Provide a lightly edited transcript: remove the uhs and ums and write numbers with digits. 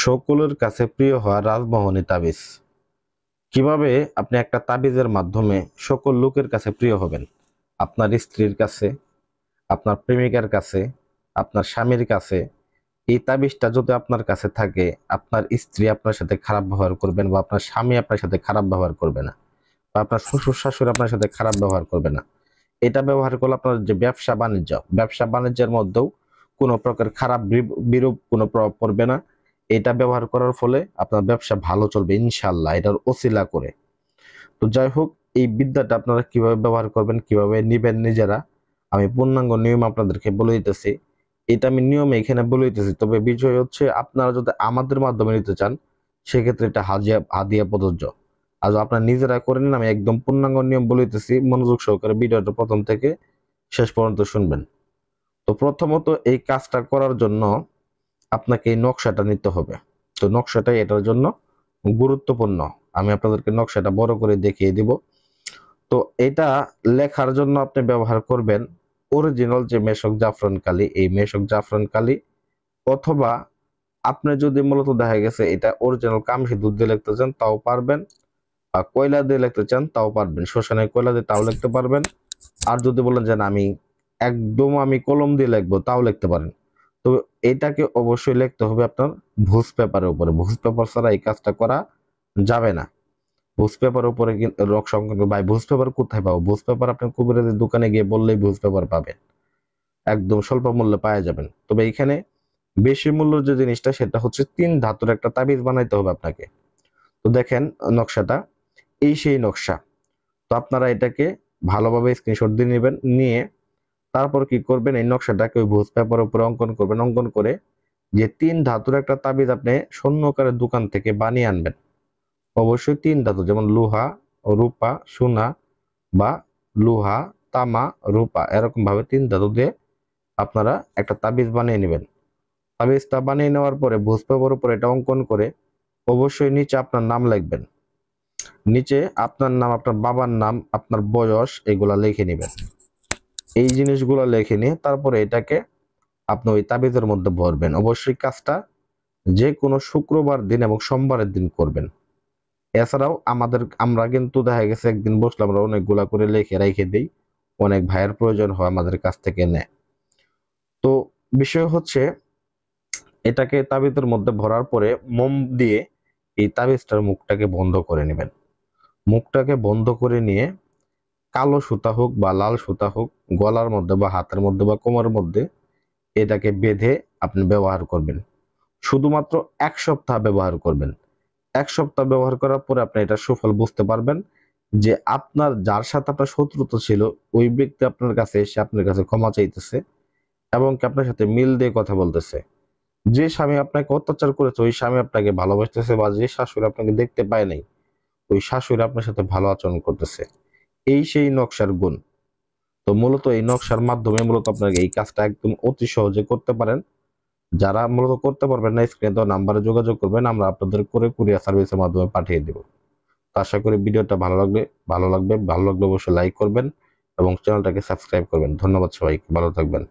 সকলের কাছে প্রিয় হওয়া রাজমোহনী তাবিজ। কিভাবে আপনি একটা তাবিজের মাধ্যমে সকল লোকের কাছে প্রিয় হবেন? আপনার স্ত্রীর কাছে, আপনার প্রেমিকার কাছে, আপনার স্বামীর কাছে। এই তাবিজটা যদি আপনার কাছে থাকে, আপনার স্ত্রী আপনার সাথে খারাপ ব্যবহার করবেন বা আপনার স্বামী আপনার সাথে খারাপ ব্যবহার করবে না, বা আপনার শ্বশুর শাশুড়ি আপনার সাথে খারাপ ব্যবহার করবে না। এটা ব্যবহার করলে আপনার যে ব্যবসা বাণিজ্যের মধ্যেও কোনো প্রকার খারাপ বিরূপ কোনো প্রভাব পড়বে না। এটা ব্যবহার করার ফলে আপনার ব্যবসা ভালো চলবে ইনশাল্লাহ, এটার ওসিলা করে। তো যাই হোক, এই বিদ্যাটা আপনারা কিভাবে ব্যবহার করবেন, কিভাবে নিবেন নিজেরা, আমি পূর্ণাঙ্গ নিয়ম আপনাদেরকে বলে দিতেছি। এটা আমি নিয়মে এখানে বলে দিতেছি, তবে বিষয় হচ্ছে আপনারা যদি আমাদের মাধ্যমে নিতে চান সেক্ষেত্রে এটা হাদিয়া প্রযোজ্য। আর আপনারা নিজেরা করে নিন, আমি একদম পূর্ণাঙ্গ নিয়ম বলে দিতেছি, মনোযোগ সহকারে ভিডিওটা প্রথম থেকে শেষ পর্যন্ত শুনবেন। তো প্রথমত এই কাজটা করার জন্য আপনাকে এই নকশাটা নিতে হবে। তো নকশাটাই এটার জন্য গুরুত্বপূর্ণ। আমি আপনাদেরকে নকশাটা বড় করে দেখিয়ে দিব। তো এটা লেখার জন্য আপনি ব্যবহার করবেন অরিজিনাল যে মেশক জাফরান কালি, এই মেশক জাফরান কালি, অথবা আপনি যদি মূলত দেখা গেছে এটা অরিজিনাল কামসি দুধ দিয়ে লিখতে চান তাও পারবেন, বা কয়লা দিয়ে লিখতে চান তাও পারবেন, শ্মশানের কয়লা দিয়ে তাও লিখতে পারবেন। আর যদি বলেন যে না আমি কলম দিয়ে লিখবো তাও লিখতে পারেন। তো এটাকে অবশ্যই লিখতে হবে আপনার ভুজ পেপারের উপরে। ভুজ পেপার ছাড়া এই কাজটা করা যাবে না। ভুজ পেপার উপরে রক সংকট ভাই, ভুজ পেপার কোথায় পাবো? ভুজ পেপার আপনি কবিরাজের দোকানে গিয়ে বললেই ভুজ পেপার পাবেন, একদম স্বল্প মূল্যে পাওয়া যাবেন। তবে এখানে বেশি মূল্যের যে জিনিসটা সেটা হচ্ছে 3 ধাতুর একটা তাবিজ বানাইতে হবে আপনাকে। তো দেখেন নকশাটা, এই সেই নকশা। তো আপনারা এটাকে ভালোভাবে স্ক্রিনশট দিয়ে নেবেন, নিয়ে তারপর কি করবেন, এই নকশাটাকে ওই ভুজ পেপারের উপরে অঙ্কন করবেন। অঙ্কন করে যে 3 ধাতুর একটা তাবিজ আপনি স্বর্ণকারের দোকান থেকে বানিয়ে আনবেন। অবশ্যই 3 ধাতু, যেমন লোহা, রূপা, সোনা, বা লোহা, তামা, রূপা, এরকম ভাবে 3 ধাতু দিয়ে আপনারা একটা তাবিজ বানিয়ে নেবেন। তাবিজটা বানিয়ে নেওয়ার পরে ভুজ পেপারের উপরে এটা অঙ্কন করে অবশ্যই নিচে আপনার নাম লিখবেন। নিচে আপনার নাম, আপনার বাবার নাম, আপনার বয়স, এগুলা লিখে নেবেন। এই জিনিসগুলো লিখে নিয়ে তারপরে এটাকে আপনি ওই তাবিজের মধ্যে ভরবেন। অবশ্যই কাজটা যে কোনো শুক্রবার দিন এবং সোমবারের দিন করবেন। এছাড়াও আমরা কিন্তু দেখা গেছে একদিন বসলাম, আমরা অনেকগুলা করে লিখে রেখে দিই, অনেক ভাইয়ের প্রয়োজন হয় আমাদের কাছ থেকে নেয়। তো বিষয় হচ্ছে এটাকে তাবিজের মধ্যে ভরার পরে মোম দিয়ে এই তাবিজটার মুখটাকে বন্ধ করে নেবেন। মুখটাকে বন্ধ করে নিয়ে কালো সুতা হোক বা লাল সুতা হোক, গলার মধ্যে বা হাতের মধ্যে বা কোমরের মধ্যে এটাকে বেঁধে আপনি ব্যবহার করবেন। শুধুমাত্র 1 সপ্তাহ ব্যবহার করবেন। 1 সপ্তাহ ব্যবহার করার পরে আপনি এটা সুফল বুঝতে পারবেন যে আপনার যার সাথে আপনার শত্রুতা ছিল ওই ব্যক্তি আপনার কাছে এসে আপনার কাছে ক্ষমা চাইতেছে এবং কি আপনার সাথে মিল দিয়ে কথা বলতেছে। যে স্বামী আপনাকে অত্যাচার করেছে ওই স্বামী আপনাকে ভালোবাসতেছে, বা যে শাশুড়ি আপনাকে দেখতে পায় নাই ওই শাশুড়ি আপনার সাথে ভালো আচরণ করতেছে। এই সেই নকশার গুণ। তো মূলত এই নকশার মাধ্যমে মূলত আপনাকে এই কাজটা একদম অতি সহজে করতে পারেন। যারা মূলত করতে পারবেন না, স্ক্রিনে দেওয়া নাম্বারে যোগাযোগ করবেন, আমরা আপনাদের করে কুরিয়ার সার্ভিসের মাধ্যমে পাঠিয়ে দেব। তো আশা করি ভিডিওটা ভালো লাগবে অবশ্যই লাইক করবেন এবং চ্যানেলটাকে সাবস্ক্রাইব করবেন। ধন্যবাদ সবাইকে, ভালো থাকবেন।